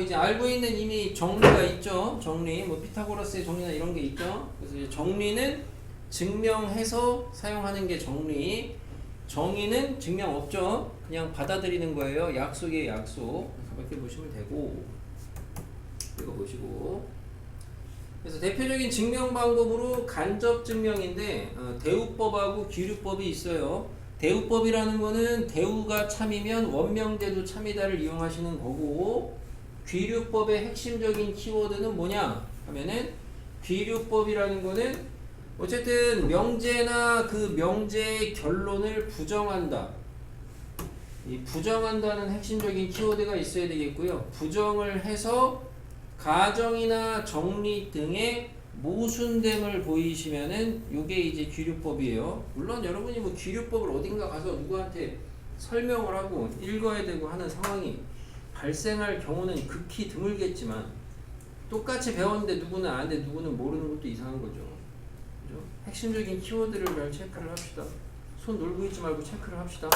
이제 알고 있는 이미 정리가 있죠. 정리, 뭐 피타고라스의 정리나 이런 게 있죠. 그래서 이제 정리는 증명해서 사용하는 게 정리. 정의는 증명 없죠. 그냥 받아들이는 거예요. 약속의 약속. 그렇게 보시면 되고. 이거 보시고. 그래서 대표적인 증명 방법으로 간접 증명인데 대우법하고 귀류법이 있어요. 대우법이라는 거는 대우가 참이면 원명대도 참이다를 이용하시는 거고, 귀류법의 핵심적인 키워드는 뭐냐 하면은, 귀류법이라는 거는 어쨌든 명제나 그 명제의 결론을 부정한다. 이 부정한다는 핵심적인 키워드가 있어야 되겠고요. 부정을 해서 가정이나 정리 등의 모순됨을 보이시면은 요게 이제 귀류법이에요. 물론 여러분이 뭐 귀류법을 어딘가 가서 누구한테 설명을 하고 읽어야 되고 하는 상황이 발생할 경우는 극히 드물겠지만, 똑같이 배웠는데 누구는 아는데 누구는 모르는 것도 이상한 거죠. 그죠? 핵심적인 키워드를 잘 체크를 합시다. 손 놀고 있지 말고 체크를 합시다.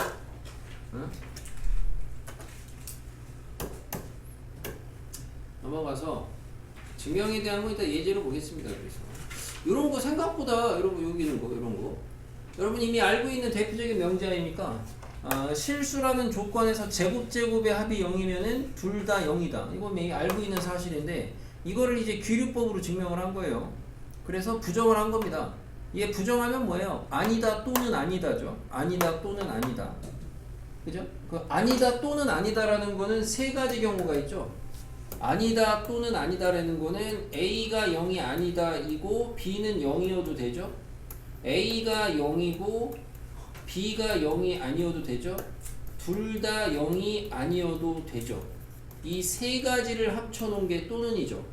응? 넘어가서 증명에 대한 거 일단 예제로 보겠습니다. 그래서 이런 거 생각보다 여러분 여기는 거 이런 거 여러분 이미 알고 있는 대표적인 명제 아닙니까? 실수라는 조건에서 제곱의 합이 0이면은 둘 다 0이다. 이건 이미 알고 있는 사실인데 이거를 이제 귀류법으로 증명을 한 거예요. 그래서 부정을 한 겁니다. 얘 부정하면 뭐예요? 아니다 또는 아니다죠. 아니다 또는 아니다. 그죠? 그 아니다 또는 아니다라는 거는 세 가지 경우가 있죠. 아니다 또는 아니다라는 거는 A가 0이 아니다 이고 B는 0이어도 되죠. A가 0이고 B가 0이 아니어도 되죠. 둘 다 0이 아니어도 되죠. 이 세 가지를 합쳐놓은 게 또는이죠.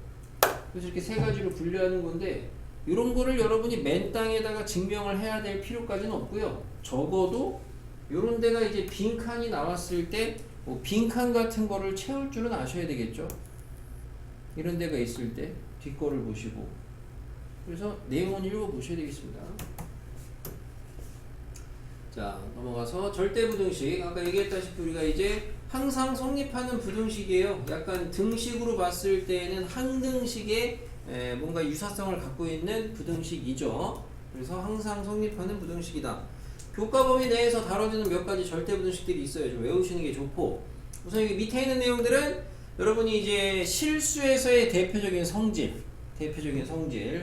그래서 이렇게 세 가지로 분류하는 건데, 이런 거를 여러분이 맨 땅에다가 증명을 해야 될 필요까지는 없고요. 적어도 이런 데가 이제 빈칸이 나왔을 때 뭐 빈칸 같은 거를 채울 줄은 아셔야 되겠죠. 이런 데가 있을 때 뒷거를 보시고, 그래서 내용은 읽어보셔야 되겠습니다. 자, 넘어가서 절대부등식. 아까 얘기했다시피 우리가 이제 항상 성립하는 부등식이에요. 약간 등식으로 봤을 때는 항등식의 뭔가 유사성을 갖고 있는 부등식이죠. 그래서 항상 성립하는 부등식이다. 교과 범위 내에서 다뤄지는 몇 가지 절대부등식들이 있어요. 좀 외우시는 게 좋고, 우선 여기 밑에 있는 내용들은 여러분이 이제 실수에서의 대표적인 성질.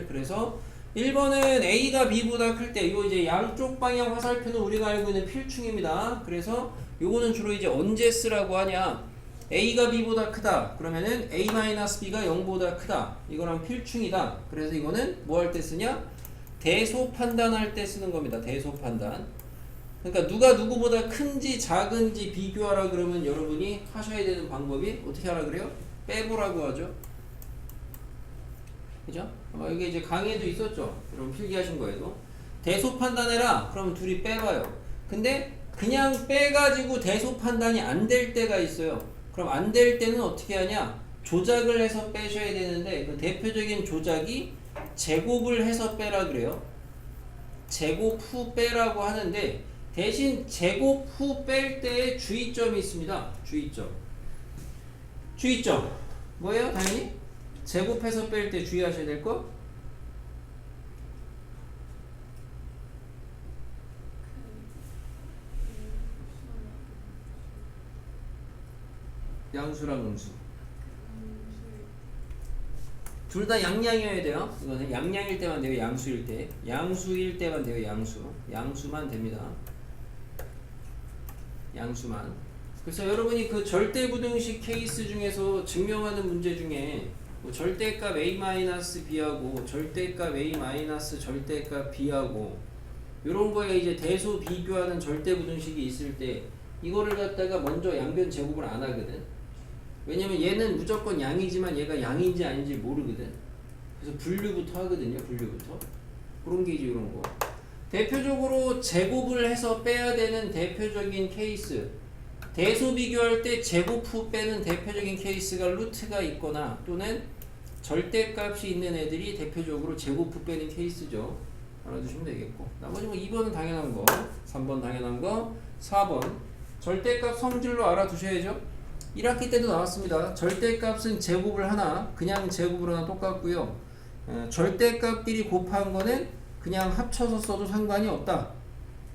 그래서 1번은 A가 B보다 클 때, 이거 이제 양쪽 방향 화살표는 우리가 알고 있는 필충입니다. 그래서 요거는 주로 이제 언제 쓰라고 하냐? A가 B보다 크다. 그러면은 A-B가 0보다 크다. 이거랑 필충이다. 그래서 이거는 뭐 할 때 쓰냐? 대소 판단할 때 쓰는 겁니다. 대소 판단. 그러니까 누가 누구보다 큰지 작은지 비교하라 그러면 여러분이 하셔야 되는 방법이 어떻게 하라 그래요? 빼보라고 하죠. 그죠? 여기 이제 강의에도 있었죠. 여러분 필기하신 거에도. 대소 판단해라. 그러면 둘이 빼봐요. 근데 그냥 빼가지고 대소 판단이 안 될 때가 있어요. 그럼 안 될 때는 어떻게 하냐? 조작을 해서 빼셔야 되는데, 그 대표적인 조작이 제곱을 해서 빼라 그래요. 제곱 후 빼라고 하는데, 대신 제곱 후 뺄 때의 주의점이 있습니다. 주의점. 뭐예요? 당연히 제곱해서 뺄 때 주의하셔야 될 거? 양수랑 음수. 둘 다 양량이어야 돼요. 이거는 양량일 때만 돼요. 양수일 때. 양수일 때만 돼요. 양수만 됩니다. 양수만. 그래서 여러분이 그 절대부등식 케이스 중에서 증명하는 문제 중에 뭐 절대값 A-B하고 절대값 A- 절대값 B하고 이런 거에 이제 대소 비교하는 절대부등식이 있을 때 이거를 갖다가 먼저 양변 제곱을 안 하거든. 왜냐면 얘는 무조건 양이지만 얘가 양인지 아닌지 모르거든. 그래서 분류부터 하거든요. 그런 게 이제 이런 거. 대표적으로 제곱을 해서 빼야 되는 대표적인 케이스. 대소 비교할 때 제곱 후 빼는 대표적인 케이스가 루트가 있거나 또는 절대값이 있는 애들이 대표적으로 제곱 후 빼는 케이스죠. 알아두시면 되겠고, 나머지 뭐 2번은 당연한 거, 3번 당연한 거, 4번 절대값 성질로 알아두셔야죠. 1학기 때도 나왔습니다. 절대값은 제곱을 하나 그냥 제곱을 하나 똑같고요. 절대값끼리 곱한 거는 그냥 합쳐서 써도 상관이 없다.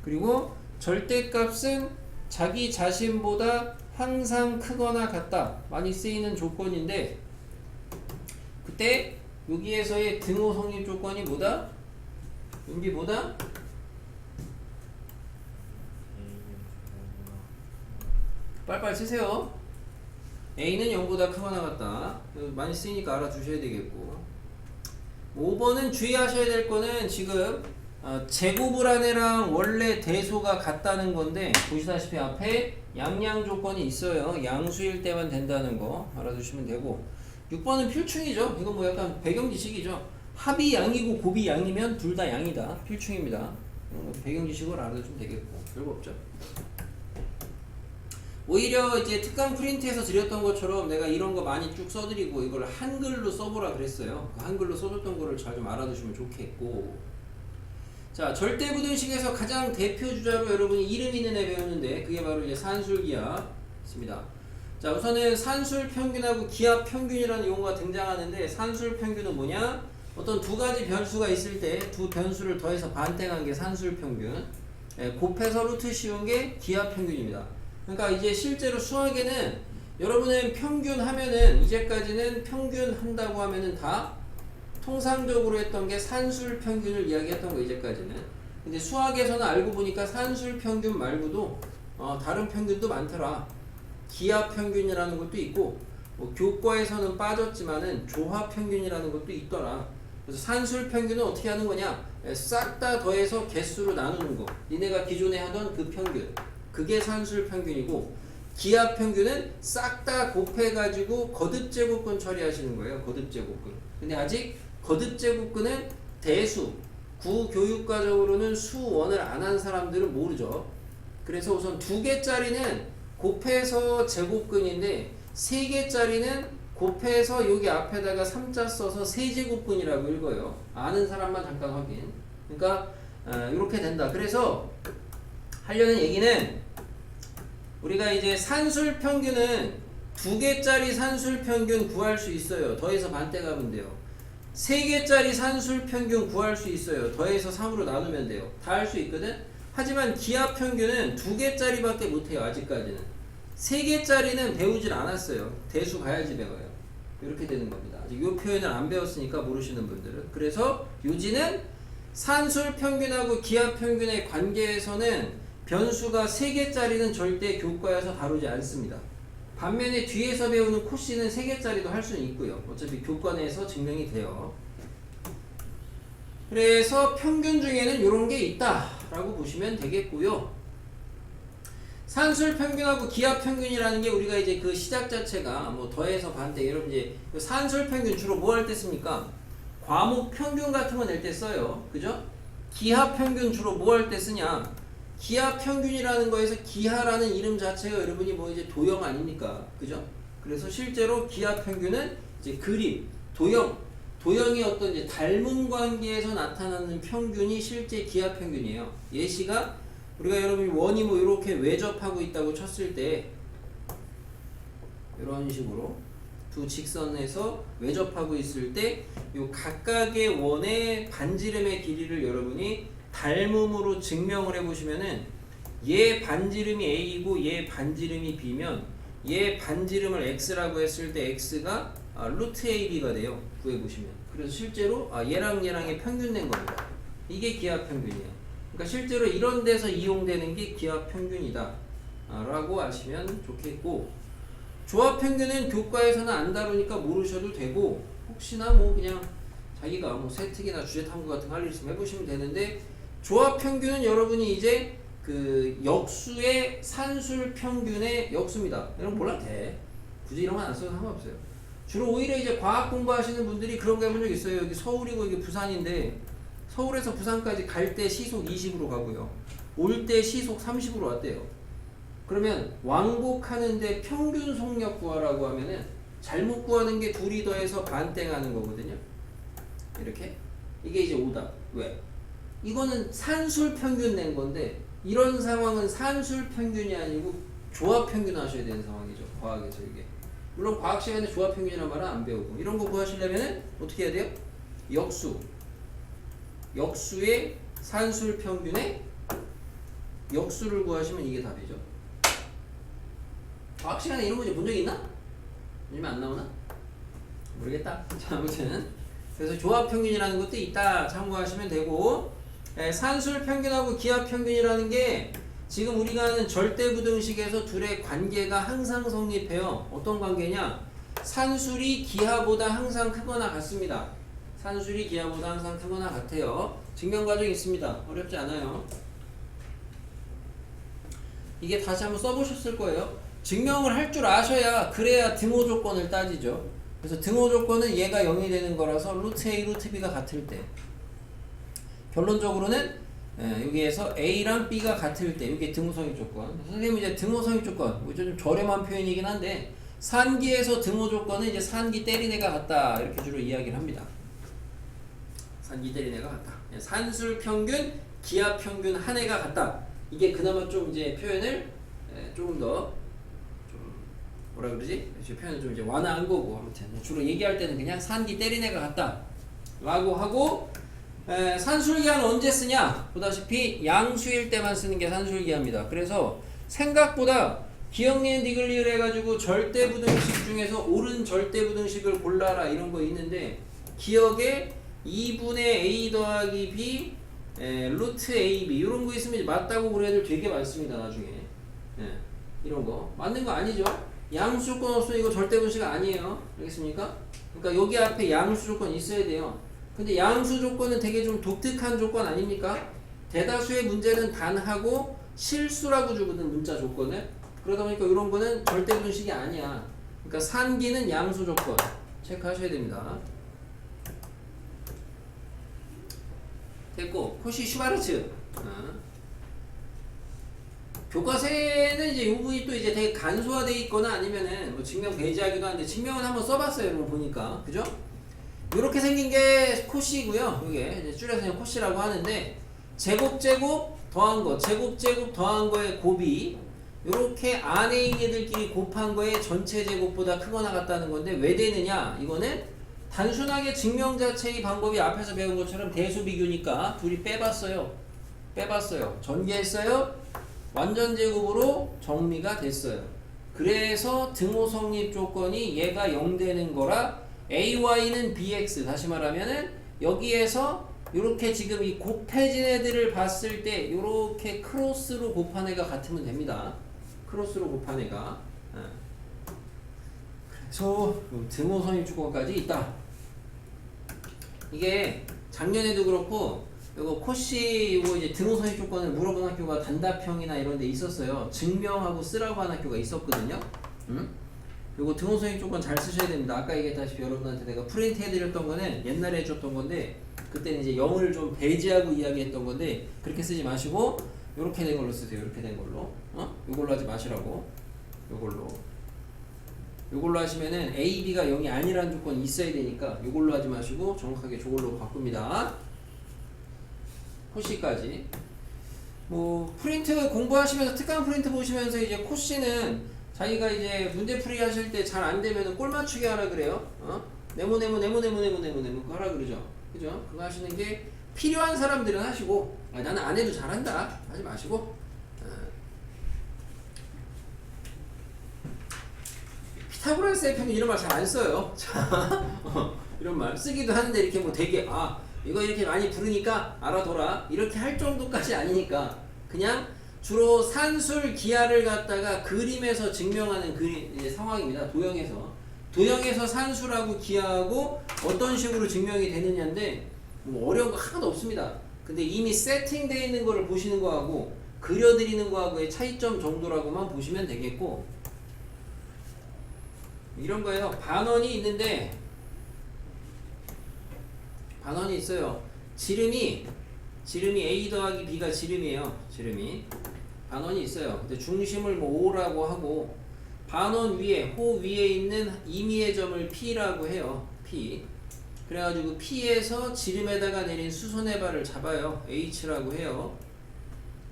그리고 절대값은 자기 자신보다 항상 크거나 같다. 많이 쓰이는 조건인데 그때 여기에서의 등호 성립 조건이 뭐다? 여기 뭐다? 빨리빨리 쓰세요. A는 0보다 크거나 같다. 많이 쓰이니까 알아두셔야 되겠고 5번은 주의하셔야 될 거는 지금 제곱을한애랑 원래 대소가 같다는 건데 보시다시피 앞에 양양 조건이 있어요. 양수일 때만 된다는 거 알아두시면 되고 6번은 필충이죠. 이건 뭐 약간 배경 지식이죠. 합이 양이고 곱이 양이면 둘 다 양이다. 필충입니다. 배경 지식을 알아두시면 되겠고 별거 없죠. 오히려 이제 특강 프린트에서 드렸던 것처럼 내가 이런 거 많이 쭉 써드리고 이걸 한글로 써보라 그랬어요. 그 한글로 써줬던 거를 잘 좀 알아두시면 좋겠고 자 절대부등식에서 가장 대표 주자로 여러분이 이름 있는 애 배우는데 그게 바로 이제 산술기하입니다. 자 우선은 산술평균하고 기하평균이라는 용어가 등장하는데 산술평균은 뭐냐? 어떤 두 가지 변수가 있을 때 두 변수를 더해서 반땡한 게 산술평균, 곱해서 루트 씌운 게 기하평균입니다. 그러니까 이제 실제로 수학에는 여러분은 평균 하면은 이제까지는 평균 한다고 하면은 다 통상적으로 했던 게 산술 평균을 이야기했던 거 이제까지는. 근데 수학에서는 알고 보니까 산술 평균 말고도 다른 평균도 많더라. 기하 평균이라는 것도 있고 뭐 교과에서는 빠졌지만은 조화 평균이라는 것도 있더라. 그래서 산술 평균은 어떻게 하는 거냐? 싹 다 더해서 개수로 나누는 거. 니네가 기존에 하던 그 평균. 그게 산술 평균이고 기하 평균은 싹 다 곱해가지고 거듭제곱근 처리하시는 거예요. 거듭제곱근. 근데 아직 거듭제곱근은 대수, 구교육과적으로는 수원을 안 한 사람들은 모르죠. 그래서 우선 2개짜리는 곱해서 제곱근인데 3개짜리는 곱해서 여기 앞에다가 3자 써서 세제곱근이라고 읽어요. 아는 사람만 잠깐 확인. 그러니까 이렇게 된다. 그래서 하려는 얘기는 우리가 이제 산술 평균은 2개짜리 산술 평균 구할 수 있어요. 더해서 반대가면 돼요. 3개짜리 산술 평균 구할 수 있어요. 더해서 3으로 나누면 돼요. 다 할 수 있거든. 하지만 기하 평균은 2개짜리밖에 못해요. 아직까지는. 3개짜리는 배우질 않았어요. 대수 가야지 배워요. 이렇게 되는 겁니다. 아직 이 표현을 안 배웠으니까 모르시는 분들은. 그래서 요지는 산술 평균하고 기하 평균의 관계에서는 변수가 3개짜리는 절대 교과에서 다루지 않습니다. 반면에 뒤에서 배우는 코씨는 3개짜리도 할 수는 있고요. 어차피 교과 내에서 증명이 돼요. 그래서 평균 중에는 이런 게 있다라고 보시면 되겠고요. 산술 평균하고 기하 평균이라는 게 우리가 이제 그 시작 자체가 뭐 더해서 반대 여러분 이제 그 산술 평균 주로 뭐 할 때 씁니까? 과목 평균 같은 거 낼 때 써요. 그죠? 기하 평균 주로 뭐 할 때 쓰냐? 기하 평균이라는 거에서 기하라는 이름 자체가 여러분이 뭐 이제 도형 아닙니까? 그죠? 그래서 실제로 기하 평균은 이제 그림, 도형이 어떤 이제 닮은 관계에서 나타나는 평균이 실제 기하 평균이에요. 예시가 우리가 여러분이 원이 뭐 이렇게 외접하고 있다고 쳤을 때 이런 식으로 두 직선에서 외접하고 있을 때 요 각각의 원의 반지름의 길이를 여러분이 닮음으로 증명을 해보시면은 얘 반지름이 A이고 얘 반지름이 B면 얘 반지름을 X라고 했을 때 X가 루트 AB가 돼요. 구해보시면. 그래서 실제로 얘랑 얘랑의 평균 낸 겁니다. 이게 기하 평균이에요. 그러니까 실제로 이런 데서 이용되는 게 기하 평균이다 라고 아시면 좋겠고 조합 평균은 교과에서는 안 다루니까 모르셔도 되고 혹시나 뭐 그냥 자기가 뭐 세특이나 주제 탐구 같은 거 할 일 있으면 해보시면 되는데 조합 평균은 여러분이 이제 그 역수의 산술 평균의 역수입니다. 이런 거 몰라도 돼. 굳이 이런 거 안 써도 상관없어요. 주로 오히려 이제 과학 공부하시는 분들이 그런 거 해본 적 있어요. 여기 서울이고 이게 부산인데 서울에서 부산까지 갈 때 시속 20으로 가고요. 올 때 시속 30으로 왔대요. 그러면 왕복하는데 평균 속력 구하라고 하면은 잘못 구하는 게 둘이 더해서 반땡하는 거거든요. 이렇게. 이게 이제 오답. 왜? 이거는 산술 평균 낸 건데 이런 상황은 산술 평균이 아니고 조합 평균 하셔야 되는 상황이죠. 과학에서 이게. 물론 과학 시간에 조합평균이란 말은 안 배우고 이런 거 구하시려면 어떻게 해야 돼요? 역수의 산술 평균의 역수를 구하시면 이게 답이죠. 과학 시간에 이런 문제 본 적 있나? 요즘에 안 나오나? 모르겠다. 자, 아무튼 그래서 조합평균이라는 것도 이따 참고하시면 되고, 산술 평균하고 기하 평균이라는 게 지금 우리가 하는 절대부등식에서 둘의 관계가 항상 성립해요. 어떤 관계냐? 산술이 기하보다 항상 크거나 같습니다. 산술이 기하보다 항상 크거나 같아요. 증명 과정이 있습니다. 어렵지 않아요. 이게 다시 한번 써보셨을 거예요. 증명을 할 줄 아셔야, 그래야 등호 조건을 따지죠. 그래서 등호 조건은 얘가 0이 되는 거라서 루트 A, 루트 B가 같을 때, 결론적으로는 여기에서 A랑 B가 같을 때, 이게 등호성립 조건. 선생님은 이제 등호성립 조건, 뭐 좀 저렴한 표현이긴 한데, 산기에서 등호 조건은 이제 산기 때린 애가 같다, 이렇게 주로 이야기를 합니다. 산기 때린 애가 같다. 산술 평균, 기하 평균 한 애가 같다. 이게 그나마 좀 이제 표현을 조금 더 좀 뭐라 그러지? 표현을 좀 이제 완화한 거고, 아무튼 주로 얘기할 때는 그냥 산기 때린 애가 같다 라고 하고, 산술기하는 언제 쓰냐? 보다시피 양수일 때만 쓰는 게 산술기합니다. 그래서 생각보다 기억니은 디글리를 해가지고 절대부등식 중에서 옳은 절대부등식을 골라라 이런 거 있는데, 기억에 2분의 A 더하기 B 루트 AB 이런 거 있으면 맞다고 그런 애들 되게 많습니다. 나중에 이런 거 맞는 거 아니죠? 양수 조건 없으면 이거 절대분식 아니에요. 알겠습니까? 그러니까 여기 앞에 양수 조건 있어야 돼요. 근데 양수 조건은 되게 좀 독특한 조건 아닙니까? 대다수의 문제는 단하고 실수라고 주거든, 문자 조건을. 그러다 보니까 이런 거는 절대분식이 아니야. 그러니까 산기는 양수 조건 체크하셔야 됩니다. 됐고, 코시 슈바르츠. 교과서에는 이제 이 부분이 또 이제 되게 간소화되어 있거나 아니면은 뭐 증명 배제하기도 하는데, 증명은 한번 써봤어요, 여러분 보니까. 그죠? 이렇게 생긴 게 코시고요. 이게 이제 줄여서 그냥 코시라고 하는데, 제곱 더한 거, 제곱 더한 거의 곱이 이렇게 안에 있는 애들끼리 곱한 거의 전체 제곱보다 크거나 같다는 건데, 왜 되느냐? 이거는 단순하게 증명 자체의 방법이 앞에서 배운 것처럼 대수비교니까 둘이 빼봤어요. 전개했어요. 완전 제곱으로 정리가 됐어요. 그래서 등호 성립 조건이 얘가 0 되는 거라, AY는 BX, 다시 말하면은 여기에서 이렇게 지금 이 곱해진 애들을 봤을 때 이렇게 크로스로 곱한 애가 같으면 됩니다. 크로스로 곱한 애가. 그래서 등호 성립 조건까지 있다. 이게 작년에도 그렇고, 이거 코시 이거 이제 등호 성립 조건을 물어본 학교가 단답형이나 이런 데 있었어요. 증명하고 쓰라고 한 학교가 있었거든요. 요거 등호 성립 조건 잘 쓰셔야 됩니다. 아까 얘기했다시피 여러분한테 내가 프린트 해드렸던 거는 옛날에 해줬던 건데, 그때는 이제 0을 좀 배제하고 이야기했던 건데, 그렇게 쓰지 마시고 요렇게 된 걸로 쓰세요. 이렇게 된 걸로. 요걸로 하지 마시라고. 요걸로 하시면은 A, B가 0이 아니라는 조건이 있어야 되니까 요걸로 하지 마시고 정확하게 저걸로 바꿉니다. 코시까지. 뭐 프린트 공부하시면서 특강 프린트 보시면서 이제 코시는 자기가 이제 문제풀이 하실 때 잘 안 되면은 꼴 맞추기 하라 그래요. 네모 그거 하라 그러죠. 그죠? 그거 하시는 게 필요한 사람들은 하시고, 나는 안 해도 잘한다 하지 마시고. 피타고라스의 평균 이런 말 잘 안 써요. 자, 이런 말 쓰기도 하는데 이렇게 뭐 되게 이거 이렇게 많이 부르니까 알아둬라 이렇게 할 정도까지 아니니까, 그냥 주로 산술 기하를 갖다가 그림에서 증명하는 이제 상황입니다. 도형에서 산술하고 기하하고 어떤 식으로 증명이 되느냐인데, 뭐 어려운 거 하나도 없습니다. 근데 이미 세팅되어 있는 거를 보시는 거하고 그려드리는 거하고의 차이점 정도라고만 보시면 되겠고, 이런 거예요. 반원이 있는데, 반원이 있어요. 지름이 A 더하기 B가 지름이에요. 반원이 있어요. 근데 중심을 뭐 O라고 하고, 반원 위에, 호 위에 있는 임의의 점을 P라고 해요. P. 그래가지고 P에서 지름에다가 내린 수선의 발을 잡아요. H라고 해요.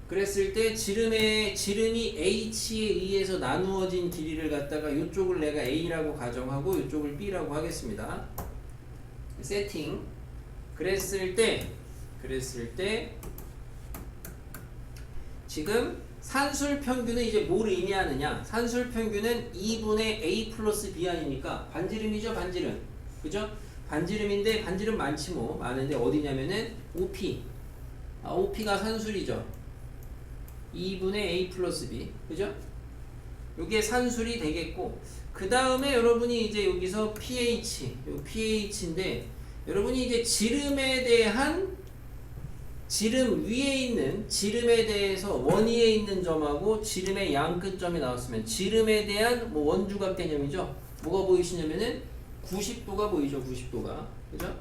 그랬을 때 지름이 h에 의해서 나누어진 길이를 갖다가 이쪽을 내가 a라고 가정하고 이쪽을 b라고 하겠습니다. 세팅. 그랬을 때 지금 산술 평균은 이제 뭘 의미하느냐? 산술 평균은 2분의 a 플러스 b 아니니까 반지름이죠, 반지름. 그죠? 반지름인데 반지름 많지 뭐. 많은데 어디냐면은 OP. OP가 산술이죠. 2분의 a 플러스 b. 그죠? 요게 산술이 되겠고, 그 다음에 여러분이 이제 여기서 pH, 요 pH인데 여러분이 이제 지름에 대한 지름 위에 있는 지름에 대해서 원위에 있는 점하고 지름의 양 끝점이 나왔으면 지름에 대한 뭐 원주각 개념이죠. 뭐가 보이시냐면은 90도가 보이죠. 90도가. 그죠?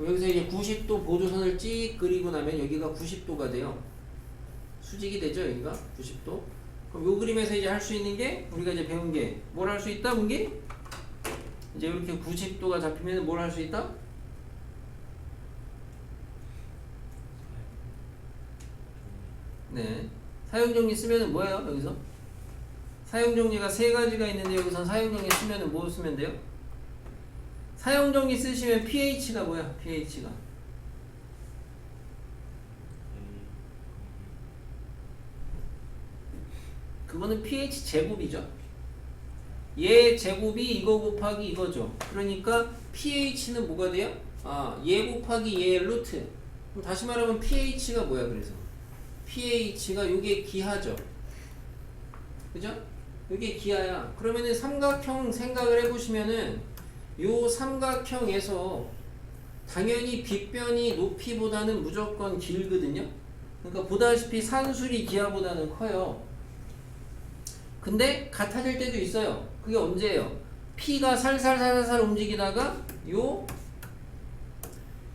여기서 이제 90도 보조선을 찍 그리고 나면 여기가 90도가 돼요. 수직이 되죠. 여기가 90도. 그럼 요 그림에서 이제 할 수 있는 게 우리가 이제 배운 게 뭘 할 수 있다? 문기? 이제 이렇게 90도가 잡히면 뭘 할 수 있다? 네. 사용정리 쓰면은 뭐예요? 여기서? 사용정리가 세 가지가 있는데 여기서 사용정리 쓰면은 뭐 쓰면 돼요? 사용정리 쓰시면 pH가 뭐야? pH가 그거는 pH 제곱이죠. 얘 제곱이 이거 곱하기 이거죠. 그러니까 pH는 뭐가 돼요? 얘 곱하기 얘 루트. 그럼 다시 말하면 pH가 뭐야? 그래서 pH가 요게 기하죠. 그죠? 요게 기하야. 그러면은 삼각형 생각을 해보시면은 요 삼각형에서 당연히 빗변이 높이보다는 무조건 길거든요. 그러니까 보다시피 산술이 기하보다는 커요. 근데 같아질 때도 있어요. 그게 언제예요? P가 살살살살 움직이다가 요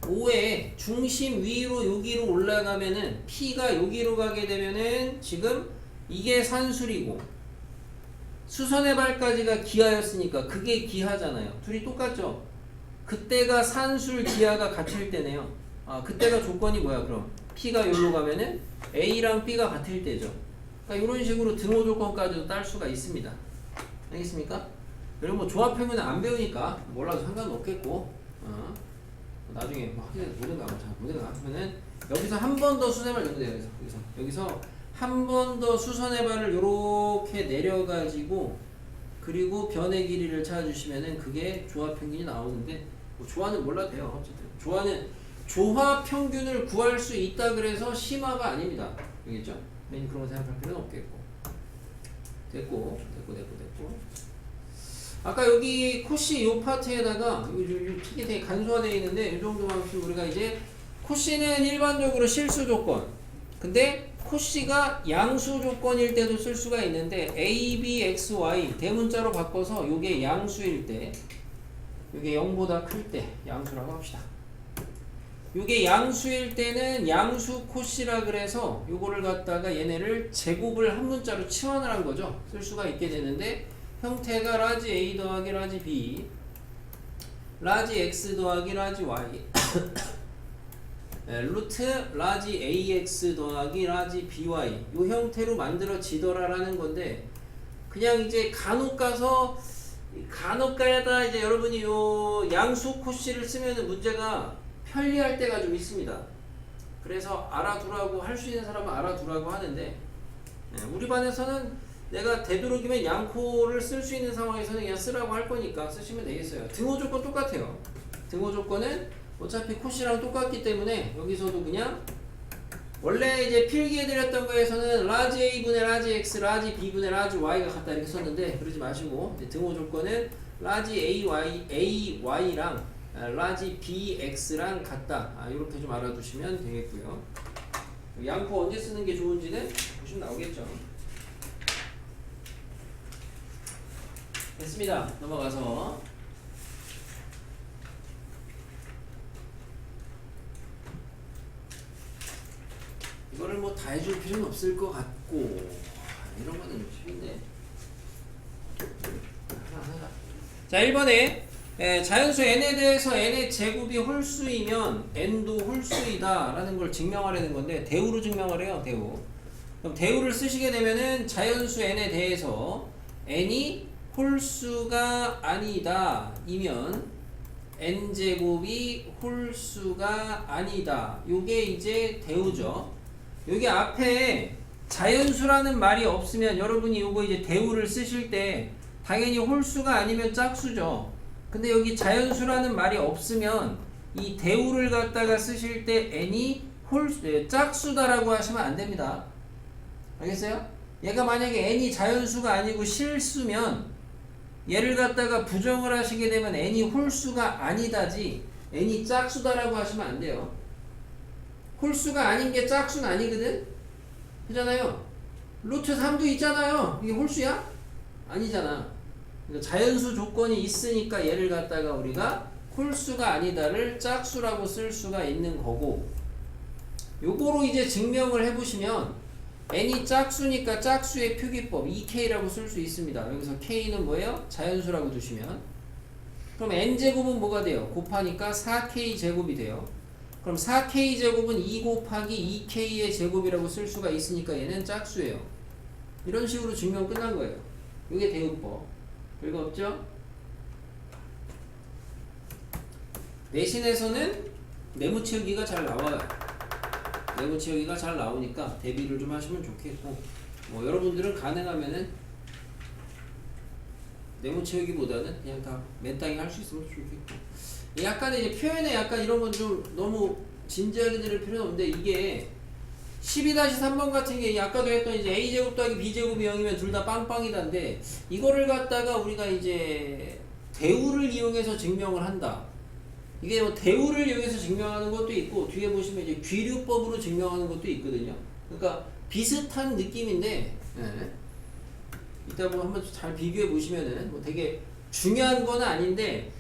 5의 중심 위로 여기로 올라가면은 P가 여기로 가게 되면은 지금 이게 산술이고 수선의 발까지가 기하였으니까 그게 기하잖아요. 둘이 똑같죠? 그때가 산술 기하가 같을 때네요. 그때가 조건이 뭐야 그럼? P가 여기로 가면은 A랑 B가 같을 때죠. 그러니까 이런 식으로 등호 조건까지도 딸 수가 있습니다. 알겠습니까? 여러분 뭐 조합평균은 안 배우니까 몰라도 상관없겠고 나중에 뭐 학교에서 보든가 하면은 여기서 한 번 더 수선해발 넣으면 돼요. 여기서 한 번 더 수선해발을 요렇게 내려가지고 그리고 변의 길이를 찾아주시면은 그게 조합평균이 나오는데 뭐 조화는 몰라도 돼요. 어쨌든 조합평균을 구할 수 있다 그래서 심화가 아닙니다. 알겠죠? 그런 거 생각할 필요는 없겠고. 됐고. 아까 여기 코시 요 파트에다가 이 틱이 되게 간소화되어 있는데 이 정도만 하면 우리가 이제 코시는 일반적으로 실수 조건. 근데 코시가 양수 조건일 때도 쓸 수가 있는데 a, b, x, y 대문자로 바꿔서 요게 양수일 때 요게 0보다 클 때 양수라고 합시다. 요게 양수일 때는 양수 코시라 그래서 요거를 갖다가 얘네를 제곱을 한 문자로 치환을 한 거죠. 쓸 수가 있게 되는데 형태가 라지 a 더하기 라지 b 라지 x 더하기 라지 y 루트 라지 ax 더하기 라지 by 요 형태로 만들어지더라라는 건데 그냥 이제 간혹 가야다 이제 여러분이 요 양수 코시를 쓰면은 문제가 편리할 때가 좀 있습니다. 그래서 알아두라고 할 수 있는 사람은 알아두라고 하는데 우리 반에서는 내가 되도록이면 양코를 쓸 수 있는 상황에서는 그냥 쓰라고 할 거니까 쓰시면 되겠어요. 등호 조건 똑같아요. 등호 조건은 어차피 코시랑 똑같기 때문에 여기서도 그냥 원래 이제 필기해드렸던 거에서는 라지 a분의 라지 x, 라지 b분의 라지 y가 같다 이렇게 썼는데 그러지 마시고 이제 등호 조건은 라지 ay랑 라지 bx랑 같다. 이렇게 좀 알아두시면 되겠고요. 양코 언제 쓰는 게 좋은지는 보시면 나오겠죠. 됐습니다. 넘어가서 이거를 뭐 다 해줄 필요는 없을 것 같고 이런 거는 쉽인데 하나. 자 1번에 자연수 n에 대해서 n의 제곱이 홀수이면 n도 홀수이다 라는 걸 증명하려는 건데 대우로 증명하래요. 대우. 그럼 대우를 쓰시게 되면은 자연수 n에 대해서 n이 홀수가 아니다 이면 n제곱이 홀수가 아니다. 요게 이제 대우죠. 여기 앞에 자연수라는 말이 없으면 여러분이 요거 이제 대우를 쓰실 때 당연히 홀수가 아니면 짝수죠. 근데 여기 자연수라는 말이 없으면 이 대우를 갖다가 쓰실 때 n이 짝수다라고 하시면 안 됩니다. 알겠어요? 얘가 만약에 n이 자연수가 아니고 실수면 얘를 갖다가 부정을 하시게 되면 n이 홀수가 아니다지 n이 짝수다라고 하시면 안 돼요. 홀수가 아닌 게 짝수는 아니거든? 그잖아요. 루트 3도 있잖아요. 이게 홀수야? 아니잖아. 자연수 조건이 있으니까 얘를 갖다가 우리가 홀수가 아니다를 짝수라고 쓸 수가 있는 거고, 요거로 이제 증명을 해보시면 n이 짝수니까 짝수의 표기법 2k라고 쓸 수 있습니다. 여기서 k는 뭐예요? 자연수라고 두시면 그럼 n제곱은 뭐가 돼요? 곱하니까 4k 제곱이 돼요. 그럼 4k 제곱은 2 곱하기 2k의 제곱이라고 쓸 수가 있으니까 얘는 짝수예요. 이런 식으로 증명 끝난 거예요. 이게 대우법. 별거 없죠? 내신에서는 네모 채우기가 잘 나와요. 네모 채우기가 잘 나오니까 대비를 좀 하시면 좋겠고, 뭐 여러분들은 가능하면은 네모 채우기보다는 그냥 다 맨땅에 할 수 있으면 좋겠고, 약간 이제 표현에 약간 이런 건 좀 너무 진지하게 들을 필요는 없는데, 이게 12-3번 같은 게 아까도 했던 이제 a제곱 더하기 b제곱이 0이면 둘 다 빵빵이다인데, 이거를 갖다가 우리가 이제 대우를 이용해서 증명을 한다. 이게 뭐 대우를 이용해서 증명하는 것도 있고, 뒤에 보시면 이제 귀류법으로 증명하는 것도 있거든요. 그러니까 비슷한 느낌인데, 이따 뭐 한번 잘 비교해 보시면은 뭐 되게 중요한 건 아닌데,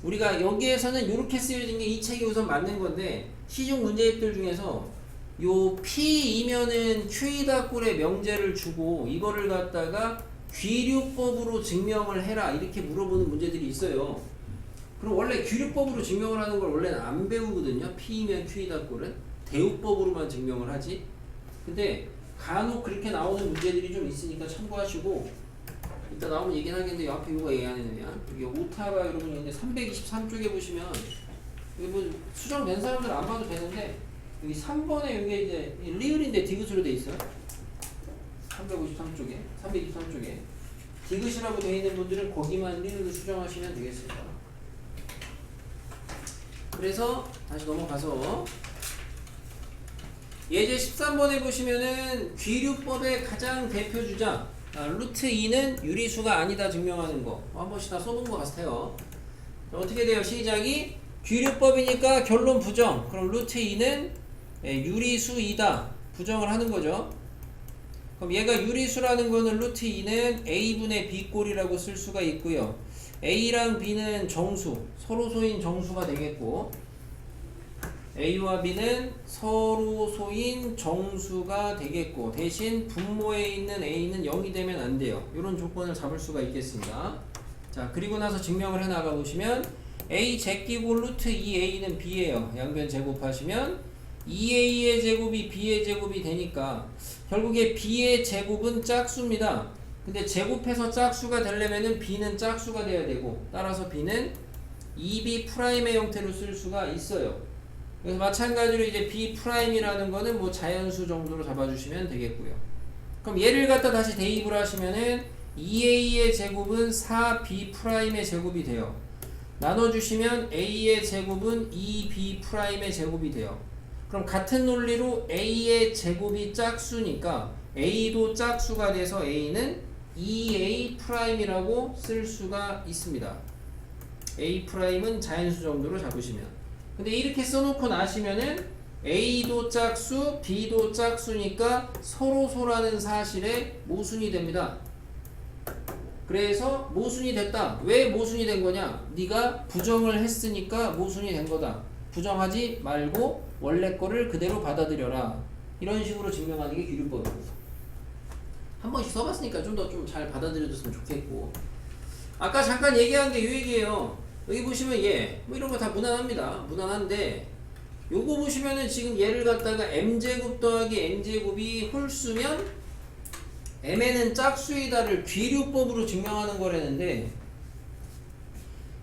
우리가 여기에서는 이렇게 쓰여진 게 이 책이 우선 맞는 건데, 시중 문제집들 중에서 요 P이면은 Q이다 꼴의 명제를 주고 이거를 갖다가 귀류법으로 증명을 해라 이렇게 물어보는 문제들이 있어요. 그럼 원래 귀류법으로 증명을 하는 걸 원래는 안 배우거든요. P이면 Q이다 꼴은 대우법으로만 증명을 하지. 근데 간혹 그렇게 나오는 문제들이 좀 있으니까 참고하시고, 이따 나오면 얘기는 하겠는데 요 앞에 이거 얘기 안 해놓으면 이게 오타가 여러분 있는데 323쪽에 보시면 이게 뭐 수정된 사람들 안 봐도 되는데, 여기 3번에 이게 이제 리을인데 디귿으로 돼 있어요. 353쪽에 323쪽에 디귿이라고 되어 있는 분들은 거기만 리을로 수정하시면 되겠습니다. 그래서 다시 넘어가서 예제 13번에 보시면은 귀류법의 가장 대표 주장 루트 2는 유리수가 아니다 증명하는 거 한 번씩 다 써본 것 같아요. 어떻게 돼요? 시작이 귀류법이니까 결론 부정. 그럼 루트 2는 유리수이다 부정을 하는 거죠. 그럼 얘가 유리수라는 거는 루트 2는 a분의 b꼴이라고 쓸 수가 있고요. a랑 b는 정수, 서로소인 정수가 되겠고, a와 b는 서로소인 정수가 되겠고, 대신 분모에 있는 a는 0이 되면 안 돼요. 이런 조건을 잡을 수가 있겠습니다. 자, 그리고 나서 증명을 해 나가 보시면 a 제끼고 루트 2a는 b예요. 양변 제곱하시면 2a의 제곱이 b의 제곱이 되니까 결국에 b의 제곱은 짝수입니다. 근데 제곱해서 짝수가 되려면은 b는 짝수가 돼야 되고, 따라서 b는 2b'의 형태로 쓸 수가 있어요. 그래서 마찬가지로 이제 b'이라는 거는 뭐 자연수 정도로 잡아주시면 되겠고요. 그럼 얘를 갖다 다시 대입을 하시면은 2a의 제곱은 4b'의 제곱이 돼요. 나눠주시면 a의 제곱은 2b'의 제곱이 돼요. 그럼 같은 논리로 a의 제곱이 짝수니까 a도 짝수가 돼서 a는 2a'이라고 쓸 수가 있습니다. a'은 자연수 정도로 잡으시면. 근데 이렇게 써놓고 나시면은 a도 짝수, b도 짝수니까 서로소라는 사실에 모순이 됩니다. 그래서 모순이 됐다. 왜 모순이 된 거냐? 네가 부정을 했으니까 모순이 된 거다. 부정하지 말고 원래 거를 그대로 받아들여라. 이런 식으로 증명하는 게 귀류법입니다. 한 번씩 써봤으니까 좀 더 좀 잘 받아들여줬으면 좋겠고, 아까 잠깐 얘기한 게 이 얘기예요. 여기 보시면 얘 뭐 이런 거 다 무난합니다. 무난한데 요거 보시면은 지금 얘를 갖다가 m제곱 더하기 n제곱이 홀수면 mn은 짝수이다를 귀류법으로 증명하는 거라는데,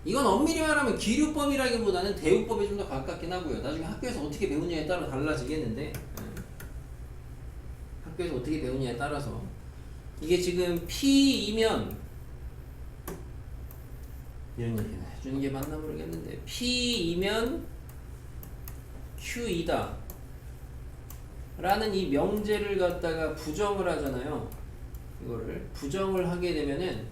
이건 엄밀히 말하면 귀류법이라기보다는 대우법에 좀 더 가깝긴 하고요. 나중에 학교에서 어떻게 배우냐에 따라 달라지겠는데, 학교에서 어떻게 배우냐에 따라서 이게 지금 P이면 이런 얘기는 해주는 게 맞나 모르겠는데, P이면 Q이다 라는 이 명제를 갖다가 부정을 하잖아요. 이거를 부정을 하게 되면은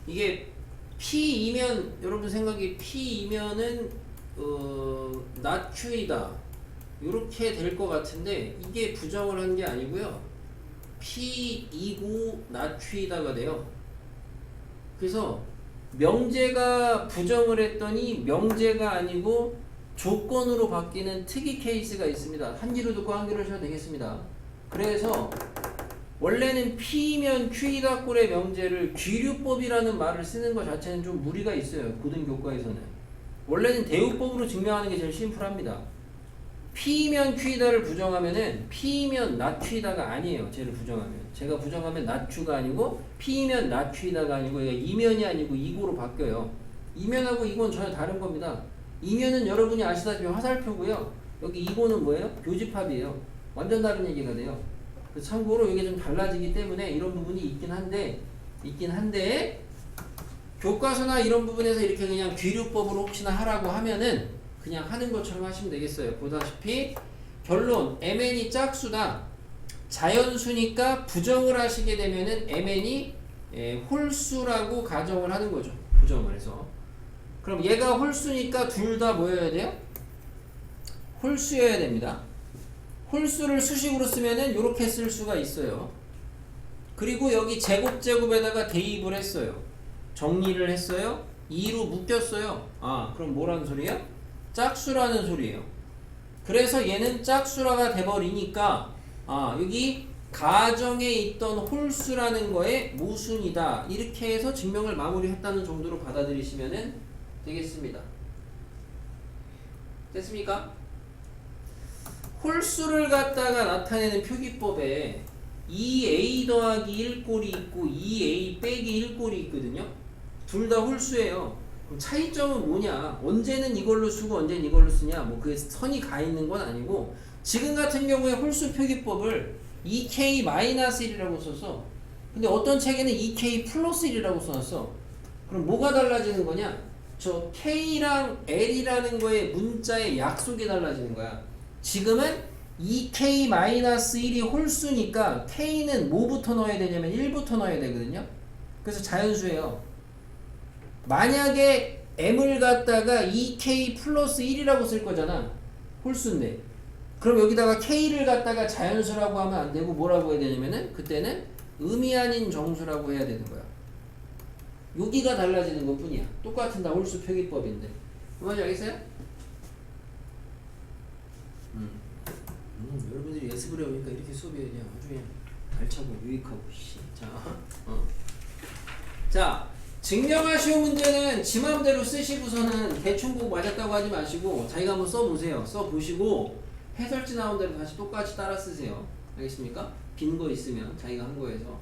이게 P이면, 여러분 생각이 P이면은 not Q이다 요렇게 될 것 같은데, 이게 부정을 한 게 아니고요. P이고 not Q이다가 돼요. 그래서 명제가 부정을 했더니 명제가 아니고 조건으로 바뀌는 특이 케이스가 있습니다. 한 귀로 듣고 한 귀로 하셔도 되겠습니다. 그래서 원래는 P면 Q이다 꼴의 명제를 귀류법이라는 말을 쓰는 것 자체는 좀 무리가 있어요. 고등교과에서는. 원래는 대우법으로 증명하는 게 제일 심플합니다. P면 Q이다를 부정하면은 P면 not Q이다가 아니에요. 쟤를 부정하면. 제가 부정하면 not Q가 아니고 P면 not Q이다가 아니고 이면이 아니고 이고로 바뀌어요. 이면하고 이고는 전혀 다른 겁니다. 이면은 여러분이 아시다시피 화살표고요. 여기 이고는 뭐예요? 교집합이에요. 완전 다른 얘기가 돼요. 그래서 참고로 이게 좀 달라지기 때문에 이런 부분이 있긴 한데 교과서나 이런 부분에서 이렇게 그냥 귀류법으로 혹시나 하라고 하면은 그냥 하는 것처럼 하시면 되겠어요. 보다시피 결론 mn이 짝수다. 자연수니까 부정을 하시게 되면은 mn이 홀수라고 가정을 하는 거죠. 부정을 해서. 그럼 얘가 홀수니까 둘 다 뭐여야 돼요? 홀수여야 됩니다. 홀수를 수식으로 쓰면은 이렇게 쓸 수가 있어요. 그리고 여기 제곱제곱에다가 대입을 했어요. 정리를 했어요. 2로 묶였어요. 아, 그럼 뭐라는 소리야? 짝수라는 소리예요. 그래서 얘는 짝수라가 돼버리니까 여기 가정에 있던 홀수라는 거에 모순이다. 이렇게 해서 증명을 마무리했다는 정도로 받아들이시면 되겠습니다. 됐습니까? 홀수를 갖다가 나타내는 표기법에 2a 더하기 1꼴이 있고 2a 빼기 1꼴이 있거든요. 둘 다 홀수예요. 그럼 차이점은 뭐냐? 언제는 이걸로 쓰고 언제는 이걸로 쓰냐? 뭐 그 선이 가 있는 건 아니고, 지금 같은 경우에 홀수 표기법을 2k-1이라고 써서, 근데 어떤 책에는 2k 플러스 1이라고 써놨어. 그럼 뭐가 달라지는 거냐? 저 k랑 l이라는 거의 문자의 약속이 달라지는 거야. 지금은 2k-1이 홀수니까 k는 뭐부터 넣어야 되냐면 1부터 넣어야 되거든요. 그래서 자연수예요. 만약에 m을 갖다가 2k 플러스 1이라고 쓸 거잖아. 홀수인데. 그럼 여기다가 k를 갖다가 자연수라고 하면 안 되고 뭐라고 해야 되냐면은 그때는 의미 아닌 정수라고 해야 되는 거야. 여기가 달라지는 것 뿐이야. 똑같은 다 홀수 표기법인데. 뭔지 알겠어요? 여러분들이 예습을 해오니까 이렇게 수업이 그냥 아주 그냥 알차고 유익하고. 자, 증명하 쉬운 문제는 지 맘대로 쓰시고서는 대충 보고 맞았다고 하지 마시고 자기가 한번 써보세요. 써보시고 해설지 나온 대로 다시 똑같이 따라 쓰세요. 알겠습니까? 빈 거 있으면 자기가 한 거에서.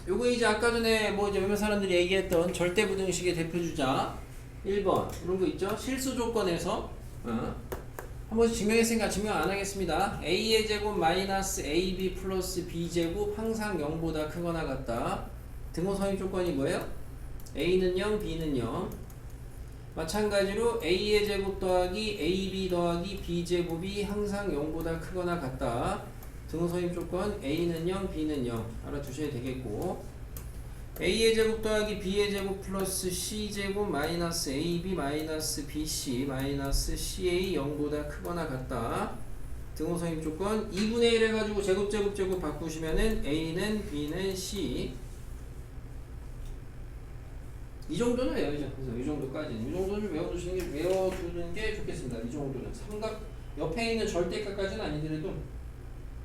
요거 이제 아까 전에 뭐 이제 몇몇 사람들이 얘기했던 절대부등식의 대표주자 1번 이런 거 있죠? 실수 조건에서 한 번씩 증명했으니까 증명 안 하겠습니다. a의 제곱 마이너스 ab 플러스 b제곱 항상 0보다 크거나 같다. 등호 성립 조건이 뭐예요? a는 0, b는 0. 마찬가지로 a의 제곱 더하기 ab 더하기 b제곱이 항상 0보다 크거나 같다. 등호 성립 조건 a는 0, b는 0. 알아두셔야 되겠고, a의 제곱 더하기 b의 제곱 플러스 c제곱 마이너스 ab 마이너스 bc 마이너스 ca 0보다 크거나 같다. 등호 성립 조건 2분의 1 해가지고 제곱 바꾸시면은 a는 b는 c. 이 정도는 외워야죠. 그래서 이 정도까지는. 이 정도는 외워두는 게 좋겠습니다. 이 정도는. 옆에 있는 절대값까지는 아니더라도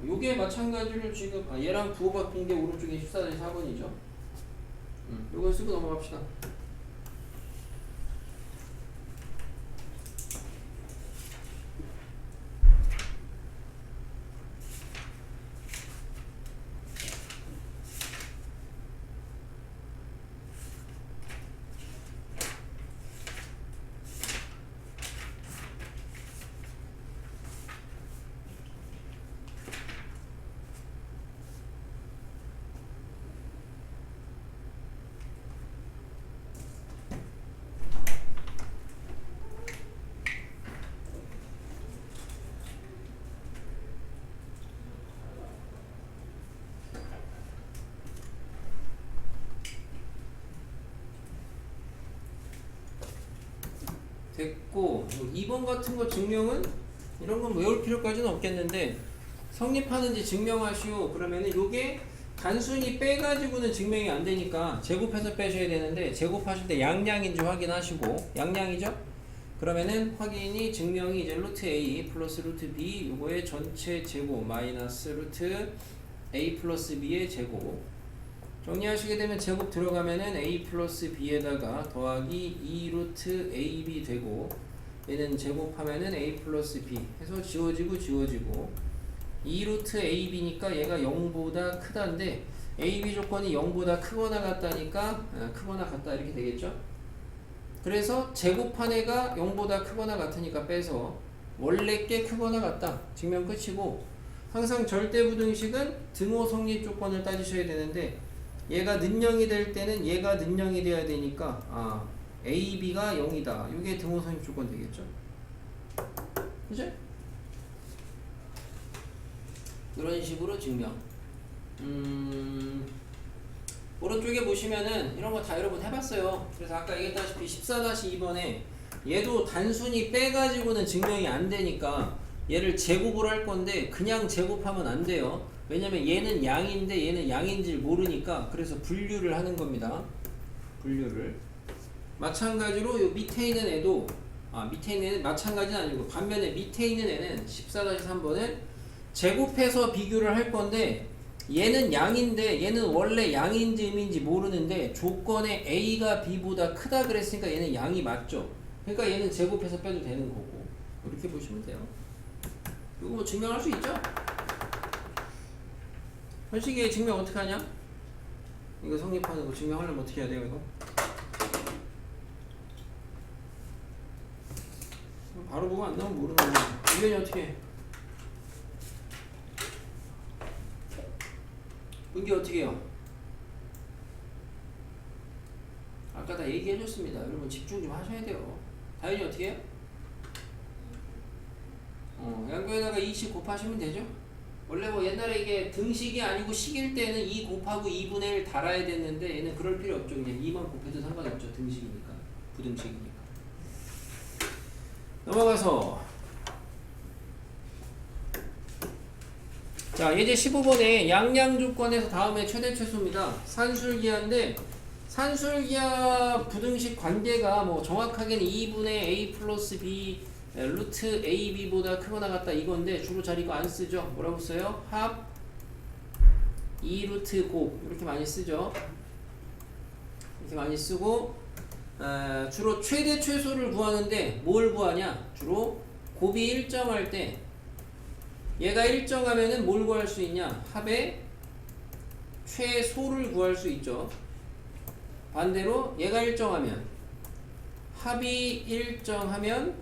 요게 마찬가지로 지금 얘랑 부호바뀐 게 오른쪽에 14-4번이죠. 요걸 쓰고 넘어갑시다. 됐고 2번 같은 거 증명은 이런 건 외울 필요까지는 없겠는데 성립하는지 증명하시오. 그러면은 요게 단순히 빼가지고는 증명이 안 되니까 제곱해서 빼셔야 되는데 제곱하실 때 양량인지 확인하시고 양량이죠? 그러면은 확인이 증명이 이제 루트 A 플러스 루트 B 요거의 전체 제곱 마이너스 루트 A 플러스 B의 제곱 정리하시게 되면 제곱 들어가면은 A 플러스 B에다가 더하기 2 루트 AB 되고 얘는 제곱하면은 A 플러스 B 해서 지워지고 2 루트 AB니까 얘가 0보다 크다인데 AB 조건이 0보다 크거나 같다니까 크거나 같다 이렇게 되겠죠. 그래서 제곱한 애가 0보다 크거나 같으니까 빼서 원래 게 크거나 같다 증명 끝이고 항상 절대부등식은 등호 성립 조건을 따지셔야 되는데 얘가 는0이 될 때는 얘가 는0이 돼야 되니까 AB가 0이다. 이게 등호 성립 조건 되겠죠. 그죠? 이런 식으로 증명. 오른쪽에 보시면은 이런 거 다 여러분 해봤어요. 그래서 아까 얘기했다시피 14-2번에 얘도 단순히 빼가지고는 증명이 안 되니까 얘를 제곱을 할 건데 그냥 제곱하면 안 돼요. 왜냐면 얘는 양인데 얘는 양인지를 모르니까 그래서 분류를 하는 겁니다. 분류를. 마찬가지로 요 밑에 있는 애도 밑에 있는 애는 마찬가지는 아니고 반면에 밑에 있는 애는 14-3번은 제곱해서 비교를 할 건데 얘는 양인데 얘는 원래 양인지 음인지 모르는데 조건에 A가 B보다 크다 그랬으니까 얘는 양이 맞죠. 그러니까 얘는 제곱해서 빼도 되는 거고 이렇게 보시면 돼요. 이거 뭐 증명할 수 있죠? 현식이 증명 어떻게 하냐? 이거 성립하는 거 증명하려면 어떻게 해야 돼요 이거? 바로 보고 안 나오면 모르는 거야. 이변이 어떻게 해? 문제 어떻게 해요? 아까 다 얘기해줬습니다. 여러분 집중 좀 하셔야 돼요. 다현이 어떻게 해요? 양변에다가 2씩 곱하시면 되죠? 원래 뭐 옛날에 이게 등식이 아니고 식일 때는 2 곱하고 2분의 1 달아야 됐는데 얘는 그럴 필요 없죠. 그냥 2만 곱해도 상관없죠. 등식이니까. 부등식이니까. 넘어가서 자 예제 15번에 양량 조건에서 다음에 최대 최소입니다. 산술기하인데 산술기하 부등식 관계가 뭐 정확하게는 2분의 A 플러스 B 루트 AB보다 크거나 같다 이건데 주로 잘 이거 안 쓰죠. 뭐라고 써요? 합 2 루트 곱 이렇게 많이 쓰죠. 이렇게 많이 쓰고 주로 최대 최소를 구하는데 뭘 구하냐? 주로 곱이 일정할 때 얘가 일정하면은 뭘 구할 수 있냐? 합의 최소를 구할 수 있죠. 반대로 얘가 일정하면 합이 일정하면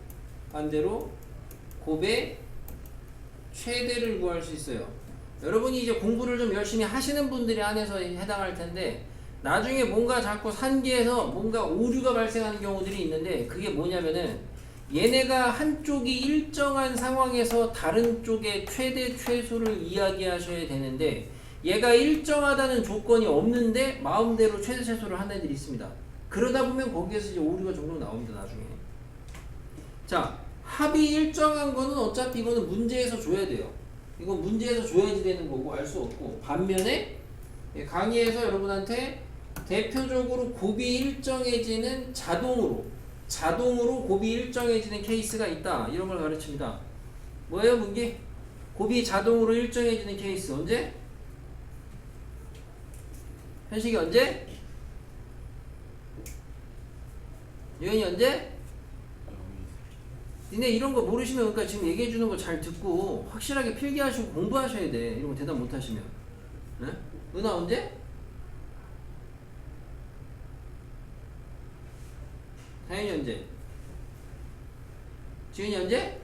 반대로 곱의 최대를 구할 수 있어요. 여러분이 이제 공부를 좀 열심히 하시는 분들이 안에서 해당할 텐데 나중에 뭔가 자꾸 산계에서 뭔가 오류가 발생하는 경우들이 있는데 그게 뭐냐면은 얘네가 한쪽이 일정한 상황에서 다른 쪽의 최대 최소를 이야기하셔야 되는데 얘가 일정하다는 조건이 없는데 마음대로 최대 최소를 하는 애들이 있습니다. 그러다 보면 거기에서 이제 오류가 종종 나옵니다. 나중에. 자, 합이 일정한 거는 어차피 이거는 문제에서 줘야 돼요. 이건 문제에서 줘야지 되는 거고 알 수 없고 반면에 강의에서 여러분한테 대표적으로 곱이 일정해지는 자동으로 곱이 일정해지는 케이스가 있다. 이런 걸 가르칩니다. 뭐예요 문기? 곱이 자동으로 일정해지는 케이스 언제? 현식이 언제? 유현이 언제? 니네 이런 거 모르시면 그러니까 지금 얘기해 주는 거 잘 듣고 확실하게 필기하시고 공부하셔야 돼. 이런 거 대답 못 하시면. 네? 은하 언제? 다현이 언제? 지은이 언제?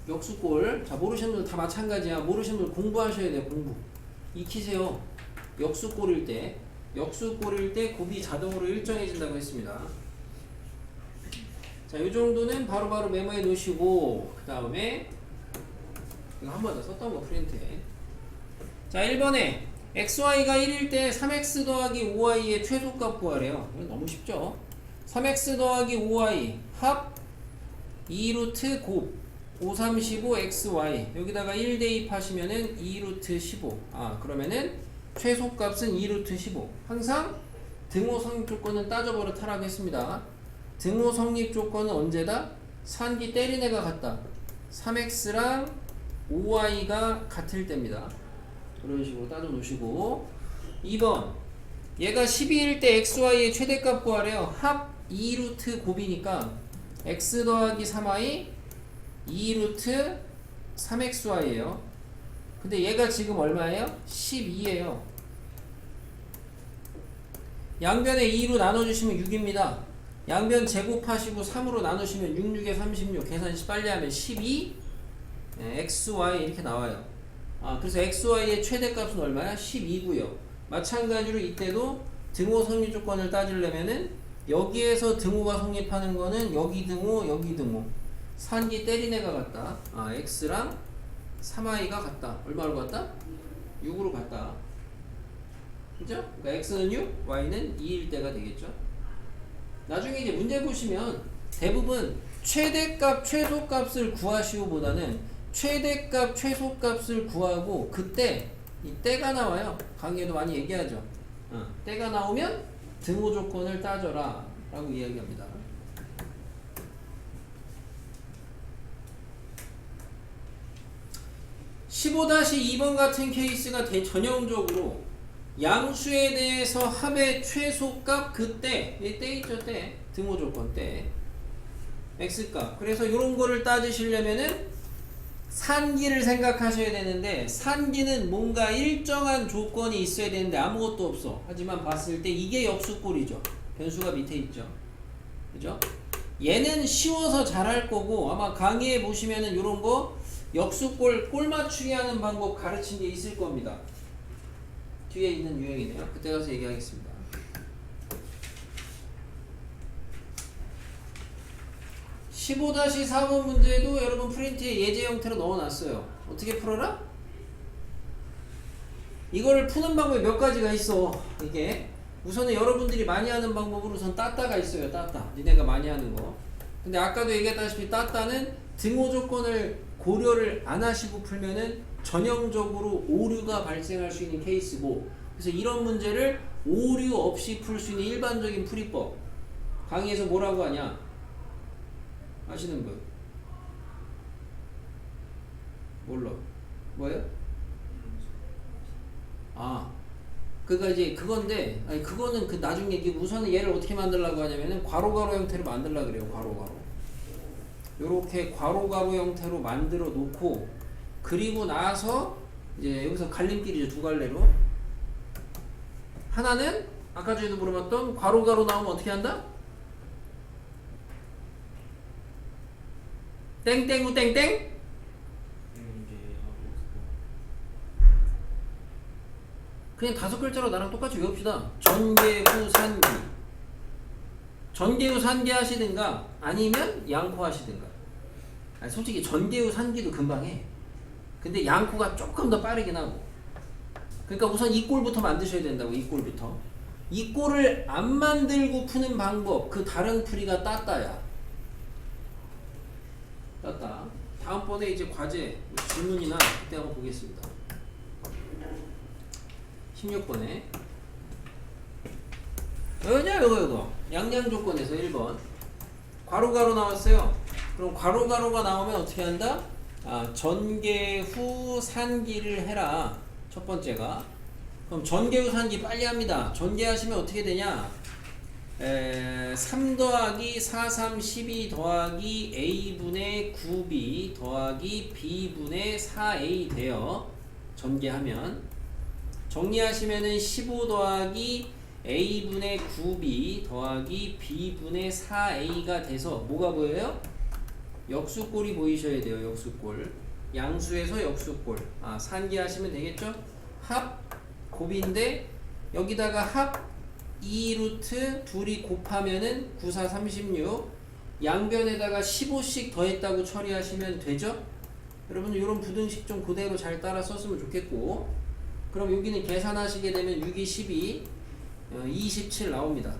역수골. 자, 모르시는 분들 다 마찬가지야. 모르시는 분들 공부하셔야 돼. 공부. 익히세요. 역수골일 때 곱이 자동으로 일정해진다고 했습니다. 자, 이 정도는 바로바로 메모해 놓으시고 그 다음에 이거 한 번 더 썼던 거 프린트해. 자, 1번에 xy가 1일 때 3x 더하기 5y의 최소값 구하래요. 이거 너무 쉽죠? 3x 더하기 5y 합 2루트 곱 5, 3, 15 xy 여기다가 1 대입하시면은 2루트 15. 그러면은 최소값은 2루트 15. 항상 등호 성립 조건은 따져버려 타라고 했습니다. 등호 성립 조건은 언제다? 산기 때린 애가 같다. 3x랑 5y가 같을 때입니다. 그런 식으로 따져 놓으시고 2번 얘가 12일 때 xy의 최대값 구하래요. 합 2루트 곱이니까 x 더하기 3y 2루트 3xy예요. 근데 얘가 지금 얼마예요? 12예요. 양변에 2로 나눠주시면 6입니다. 양변 제곱하시고 3으로 나누시면 6, 6에 36 계산 빨리 하면 12 xy 이렇게 나와요. 그래서 xy의 최대값은 얼마야? 12고요. 마찬가지로 이때도 등호 성립 조건을 따지려면은 여기에서 등호가 성립하는 거는 여기 등호 여기 등호 산기 때린 애가 같다. x랑 3y가 같다. 얼마로 같다? 6으로 같다. 그죠? 그러니까 x는 6, y는 2일 때가 되겠죠. 나중에 이제 문제 보시면 대부분 최대값, 최소값을 구하시오보다는 최대값, 최소값을 구하고 그때 이 때가 나와요. 강의에도 많이 얘기하죠. 때가 나오면 등호 조건을 따져라 라고 이야기합니다. 15-2번 같은 케이스가 전형적으로 양수에 대해서 합의 최소값 그때 때 있죠. 때 등호 조건 때 x값. 그래서 이런 거를 따지시려면은 산기를 생각하셔야 되는데 산기는 뭔가 일정한 조건이 있어야 되는데 아무것도 없어. 하지만 봤을 때 이게 역수꼴이죠. 변수가 밑에 있죠. 그죠? 얘는 쉬워서 잘할 거고 아마 강의에 보시면은 이런 거 역수꼴 꼴 맞추기 하는 방법 가르친 게 있을 겁니다. 뒤에 있는 유형이네요. 그때 가서 얘기하겠습니다. 15-4번 문제도 여러분 프린트에 예제 형태로 넣어놨어요. 어떻게 풀어라? 이거를 푸는 방법이 몇 가지가 있어. 이게 우선은 여러분들이 많이 하는 방법으로 우선 따따가 있어요. 따따. 니네가 많이 하는 거. 근데 아까도 얘기했다시피 따따는 등호 조건을 고려를 안 하시고 풀면은 전형적으로 오류가 발생할 수 있는 케이스고, 그래서 이런 문제를 오류 없이 풀 수 있는 일반적인 풀이법 강의에서 뭐라고 하냐 아시는 분? 몰라. 뭐예요? 그니까 이제 그건데, 아니 그거는 그 나중 얘기고 우선은 얘를 어떻게 만들려고 하냐면은 괄호괄호 형태로 만들려고 그래요. 괄호괄호. 요렇게 괄호괄호 형태로 만들어 놓고, 그리고 나서 이제 여기서 갈림길이죠. 두 갈래로. 하나는 아까 전에도 물어봤던 괄호괄호 나오면 어떻게 한다? 땡땡우 땡땡? 그냥 5글자로 나랑 똑같이 외웁시다. 전개후 산기. 전개후 산기 하시든가 아니면 양코 하시든가. 아니, 솔직히 전개후 산기도 금방 해. 근데 양코가 조금 더 빠르긴 하고. 그러니까 우선 이 꼴부터 만드셔야 된다고. 이 꼴부터. 이 꼴을 안 만들고 푸는 방법, 그 다른 풀이가 따따야. 따따. 다음번에 이제 과제 질문이나 그때 한번 보겠습니다. 16번에 이거 양양 조건에서 1번 괄호괄호 나왔어요. 그럼 괄호가 나오면 어떻게 한다? 전개 후 산기를 해라. 첫 번째가. 그럼 전개 후 산기 빨리 합니다. 전개하시면 어떻게 되냐? 3 더하기 4, 3, 12 더하기 A분의 9B 더하기 B분의 4A 돼요. 전개하면. 정리하시면은 15 더하기 A분의 9B 더하기 B분의 4A가 돼서 뭐가 보여요? 역수꼴이 보이셔야 돼요. 역수꼴. 양수에서 역수꼴. 산기하시면 되겠죠? 합 곱인데 여기다가 합 2루트 둘이 곱하면은 9, 4, 36 양변에다가 15씩 더했다고 처리하시면 되죠? 여러분 이런 부등식 좀 그대로 잘 따라 썼으면 좋겠고 그럼 여기는 계산하시게 되면 6, 2, 12 27 나옵니다.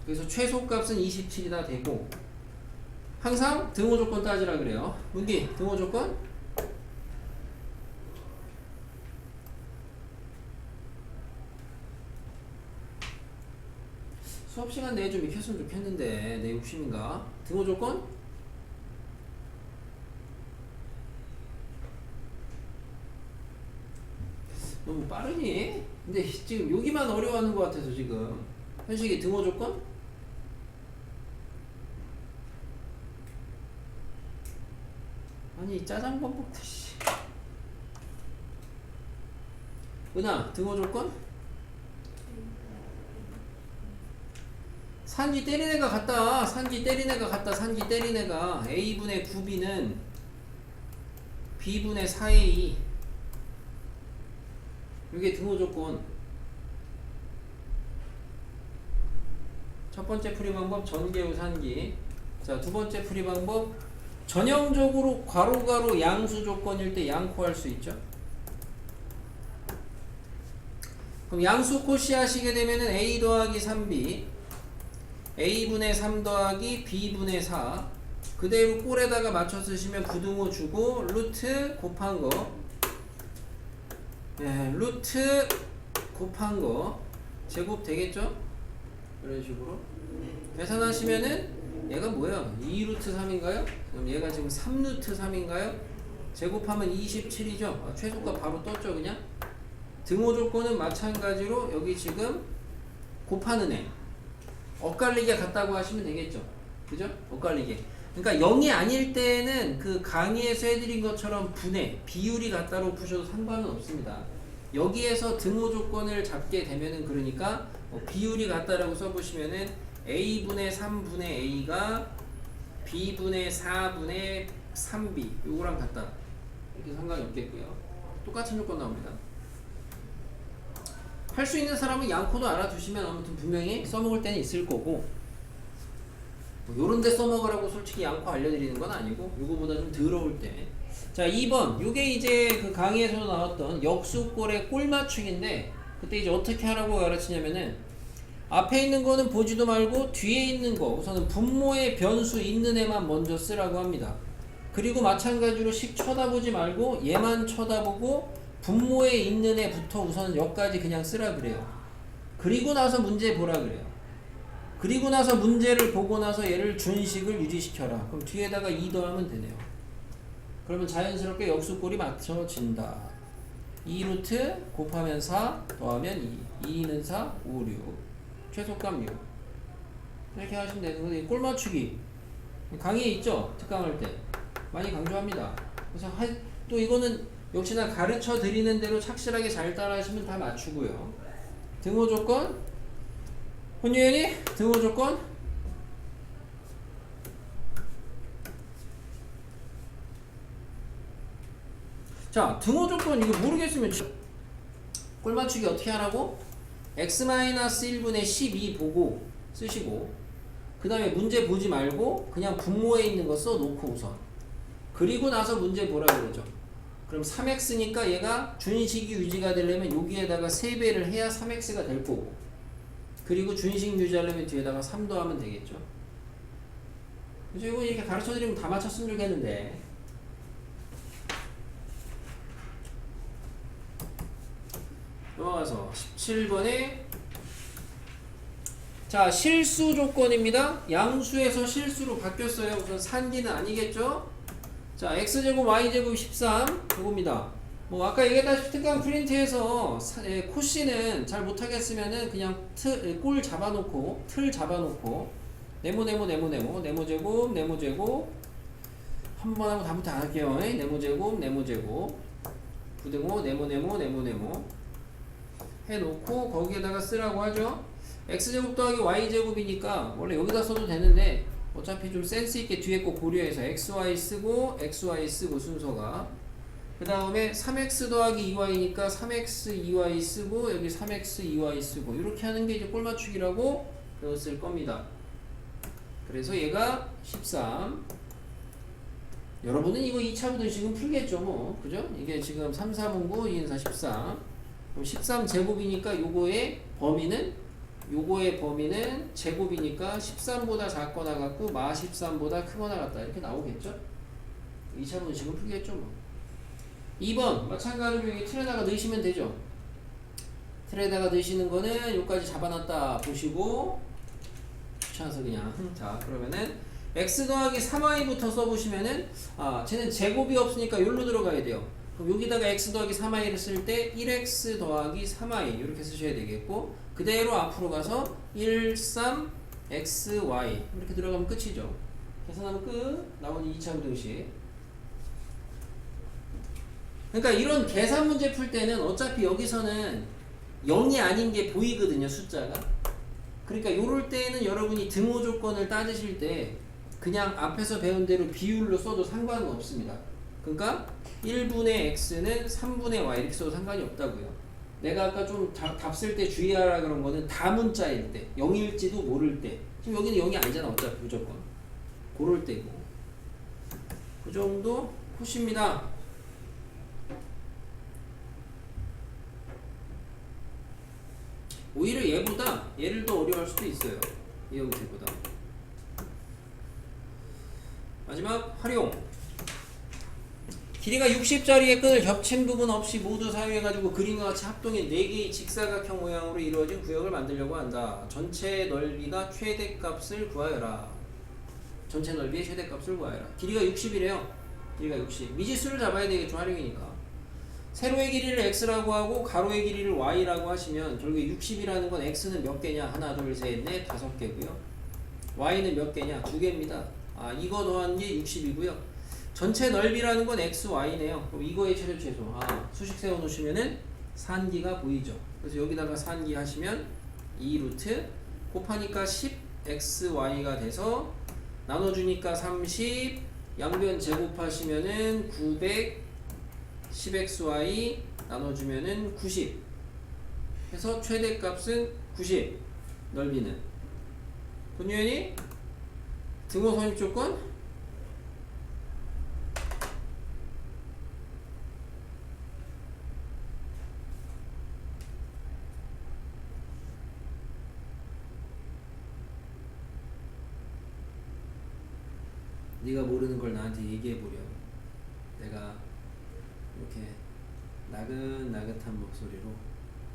그래서 최소값은 27이다 되고 항상 등호 조건 따지라 그래요. 문기 등호 조건 수업 시간 내에 좀 익혔으면 좋겠는데 내 욕심인가? 등호 조건 너무 빠르니? 근데 지금 여기만 어려워하는 것 같아서 지금 현식이 등호 조건? 아니 짜장밥 먹다 씨. 은하 등호 조건? 산기 때린 애가 같다. 산기 때린 애가 같다. 산기 때린 애가 A분의 9B는 B분의 4A 이게 등호 조건. 첫 번째 풀이 방법 전개 후 산기. 자, 두 번째 풀이 방법 전형적으로 괄호 양수 조건일 때 양코할 수 있죠. 그럼 양수 코시 하시게 되면은 A 더하기 3B A분의 3 더하기 B분의 4 그대로 꼴에다가 맞춰 쓰시면 부등호 주고 루트 곱한 거 루트 곱한 거 제곱 되겠죠? 이런 식으로 계산하시면은 얘가 뭐야? 2루트 3인가요? 그럼 얘가 지금 3루트 3인가요? 제곱하면 27이죠? 최소값 바로 떴죠 그냥? 등호 조건은 마찬가지로 여기 지금 곱하는 애 엇갈리게 같다고 하시면 되겠죠? 그죠? 엇갈리게 그러니까 0이 아닐 때는 그 강의에서 해드린 것처럼 분해, 비율이 같다로 푸셔도 상관은 없습니다. 여기에서 등호 조건을 잡게 되면은 그러니까 비율이 같다라고 써보시면은 A분의 3분의 A가 B분의 4분의 3B 요거랑 같다. 이렇게 상관이 없겠고요. 똑같은 조건 나옵니다. 할 수 있는 사람은 양코도 알아두시면 아무튼 분명히 써먹을 때는 있을 거고 요런데 써먹으라고 솔직히 양코 알려드리는 건 아니고 요거보다 좀 더러울 때. 자 2번 요게 이제 그 강의에서도 나왔던 역수꼴의 꼴맞추기인데 그때 이제 어떻게 하라고 가르치냐면은 앞에 있는 거는 보지도 말고 뒤에 있는 거 우선은 분모의 변수 있는 애만 먼저 쓰라고 합니다. 그리고 마찬가지로 식 쳐다보지 말고 얘만 쳐다보고 분모에 있는 애부터 우선 여기까지 그냥 쓰라 그래요. 그리고 나서 문제 보라 그래요. 그리고 나서 문제를 보고 나서 얘를 준식을 유지시켜라. 그럼 뒤에다가 2 더하면 되네요. 그러면 자연스럽게 역수꼴이 맞춰진다. 2루트 곱하면 4 더하면 2 2는 4 5 6 최소값 6 이렇게 하시면 되는 거예요. 꼴 맞추기 강의에 있죠? 특강할 때 많이 강조합니다. 그래서 또 이거는 역시나 가르쳐 드리는 대로 착실하게 잘 따라 하시면 다 맞추고요. 등호 조건 혼유연이 등호 조건 자 등호 조건 이거 모르겠으면 꼴 맞추기 어떻게 하라고? x-1분의 12 보고 쓰시고 그 다음에 문제 보지 말고 그냥 분모에 있는 거 써놓고 우선 그리고 나서 문제 보라 그러죠. 그럼 3x니까 얘가 준식이 유지가 되려면 여기에다가 3배를 해야 3x가 될 거고 그리고 준식 유지하려면 뒤에다가 3 더하면 되겠죠. 그래서 이거 이렇게 가르쳐드리면 다 맞췄으면 좋겠는데 넘어가서 17번에 자, 실수 조건입니다. 양수에서 실수로 바뀌었어요. 우선 산기는 아니겠죠? 자, x제곱 y제곱 13 이겁니다. 뭐 아까 얘기했다시피 특강 프린트에서 코씨는 잘 못하겠으면은 그냥 꼴 잡아놓고 틀 잡아놓고 네모제곱 한 번 하고 다음부터 안 할게요. 네모제곱 부등호 네모 해놓고 거기에다가 쓰라고 하죠. x제곱 더하기 y제곱이니까 원래 여기다 써도 되는데 어차피 좀 센스있게 뒤에 거 고려해서 xy 쓰고 순서가 그 다음에 3x 더하기 2y니까 3x 2y 쓰고 여기 3x 2y 쓰고 이렇게 하는 게 이제 꼴 맞추기라고 배웠을 겁니다. 그래서 얘가 13. 여러분은 이거 2차 부등식은 풀겠죠 뭐 그죠? 이게 지금 3, 4분구 2인 4, 13 그럼 13제곱이니까 요거의 범위는 제곱이니까 13보다 작거나 같고 마 13보다 크거나 같다 이렇게 나오겠죠? 2차 부등식은 풀겠죠 뭐. 2번 마찬가지로 여기 틀에다가 넣으시면 되죠. 틀에다가 넣으시는 거는 여기까지 잡아놨다 보시고 귀찮아서 그냥 자 그러면은 x 더하기 3y부터 써보시면은 쟤는 제곱이 없으니까 여기로 들어가야 돼요. 그럼 여기다가 x 더하기 3y를 쓸 때 1x 더하기 3y 이렇게 쓰셔야 되겠고 그대로 앞으로 가서 1, 3, xy 이렇게 들어가면 끝이죠. 계산하면 끝. 나머지 2차 부등식. 그러니까 이런 계산 문제 풀 때는 어차피 여기서는 0이 아닌 게 보이거든요 숫자가. 그러니까 요럴 때는 여러분이 등호 조건을 따지실 때 그냥 앞에서 배운 대로 비율로 써도 상관은 없습니다. 그러니까 1분의 x는 3분의 y 이렇게 써도 상관이 없다고요. 내가 아까 좀 답 쓸 때 주의하라 그런 거는 다문자일 때 0일지도 모를 때 지금 여기는 0이 아니잖아 어차피 무조건 그럴 때고 그 정도 푸십니다. 오히려 얘를 더 어려워할 수도 있어요. 이 형태보다. 마지막 활용. 길이가 60짜리의 끈을 겹친 부분 없이 모두 사용해가지고 그림과 같이 합동인 4개의 직사각형 모양으로 이루어진 구역을 만들려고 한다. 전체 넓이가 최대값을 구하여라. 전체 넓이의 최대값을 구하여라. 길이가 60이래요. 길이가 60. 미지수를 잡아야 되겠죠. 활용이니까. 세로의 길이를 x라고 하고 가로의 길이를 y라고 하시면 결국에 60이라는 건 x는 몇 개냐? 하나, 둘, 셋, 넷, 5개고요. y는 몇 개냐? 2개입니다. 이거 더한 게 60이고요. 전체 넓이라는 건 x, y네요. 그럼 이거의 최대최소. 수식 세워놓으시면은 산기가 보이죠. 그래서 여기다가 산기 하시면 2루트 곱하니까 10xy가 돼서 나눠주니까 30 양변 제곱하시면은 900 10xy 나눠주면은 90 해서 최대값은 90 넓이는 권유현이 등호 성립 조건 네가 모르는 걸 나한테 얘기해보려. 내가 이렇게 나긋나긋한 목소리로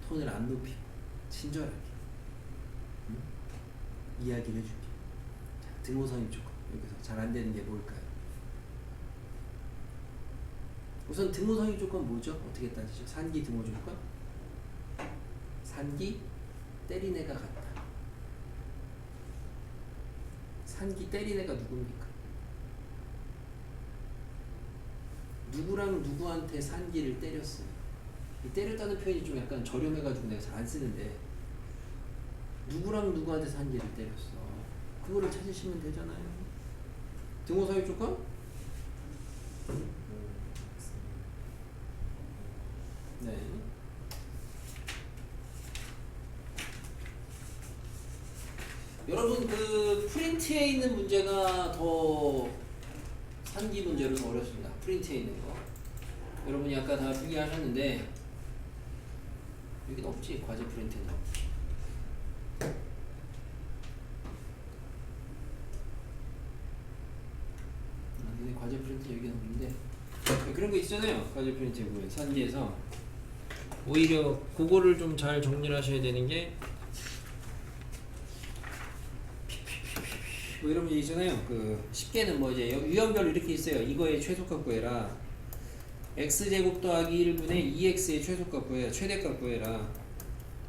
톤을 안 높이고 친절하게 이야기를 해줄게. 자, 등호 성립 조건 여기서 잘 안 되는 게 뭘까요? 우선 등호 성립 조건 뭐죠? 어떻게 따지죠? 산기 등호 조건? 산기 때린 애가 같다. 산기 때린 애가 누굽니까? 누구랑 누구한테 산기를 때렸어요. 이 때렸다는 표현이 좀 약간 저렴해가지고 내가 잘 안 쓰는데 누구랑 누구한테 산기를 때렸어. 그거를 찾으시면 되잖아요. 등호 성립 조건? 네. 여러분 그 프린트에 있는 문제가 더 산기 문제로 더 어렵습니다. 프린트에 있는 거. 여러분이 아까 다 풀이하셨는데 여기는 없지. 과제 프린트는. 근데 과제 프린트 여기는 없는데 그런 거 있잖아요. 과제 프린트에 보면 산기에서 오히려 그거를 좀 잘 정리를 하셔야 되는 게 뭐 이런 문제 있잖아요. 그 쉽게는 뭐 이제 유형별로 이렇게 있어요. 이거의 최소값 구해라. x제곱 더하기 1분의 2x의 최소값 구해라. 최대값 구해라.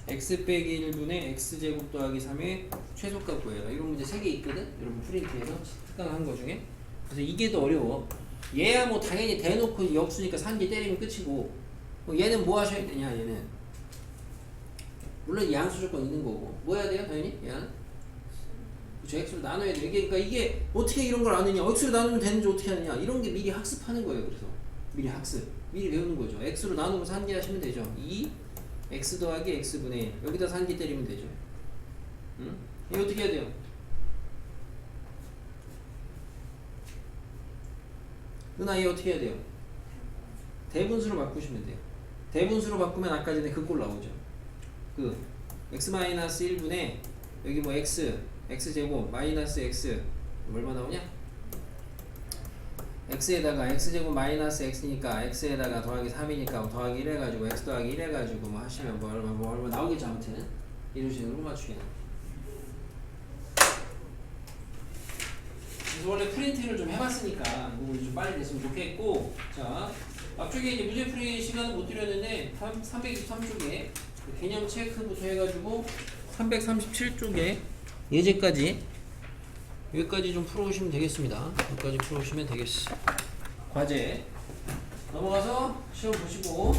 x 빼기 1분의 x제곱 더하기 3의 최소값 구해라. 이런 문제 3개 있거든. 여러분 프린트해서 특강한 거 중에. 그래서 이게 더 어려워. 얘야 뭐 당연히 대놓고 역수니까 산지 때리면 끝이고, 얘는 뭐 하셔야 되냐. 얘는 물론 양수 조건 있는 거고 뭐 해야 돼요? 당연히 얘는 그쵸, x로 나눠야 돼. 그러니까 이게 어떻게 이런 걸 아느냐, x로 나누면 되는지 어떻게 하느냐, 이런 게 미리 학습하는 거예요. 그래서 미리 학습, 미리 배우는 거죠. x로 나누면 산지하시면 되죠. 2 x 더하기 x분의 1 여기다 산지 때리면 되죠. 응? 이거 어떻게 해야 돼요? 누나 이 어떻게 해야 돼요? 대분수로 바꾸시면 돼요. 대분수로 바꾸면 아까 전에 그 꼴 나오죠. 그 x-1분의 여기 뭐 x제곱 마이너스 x 얼마 나오냐? x에다가 x제곱 마이너스 x니까 x에다가 더하기 3이니까 더하기 1 해가지고 x 더하기 1 해가지고 뭐 하시면 뭐 얼마 나오겠죠. 아무튼 이런 식으로 맞추게. 그래서 원래 프린트를 좀 해봤으니까 이거 좀 빨리 됐으면 좋겠고, 자 앞쪽에 이제 문제 풀이 시간은 못 드렸는데 323쪽에 개념 체크부터 해가지고 337쪽에 예제까지 여기까지 좀 풀어오시면 되겠습니다. 여기까지 풀어오시면 되겠어. 과제 넘어가서 시험 보시고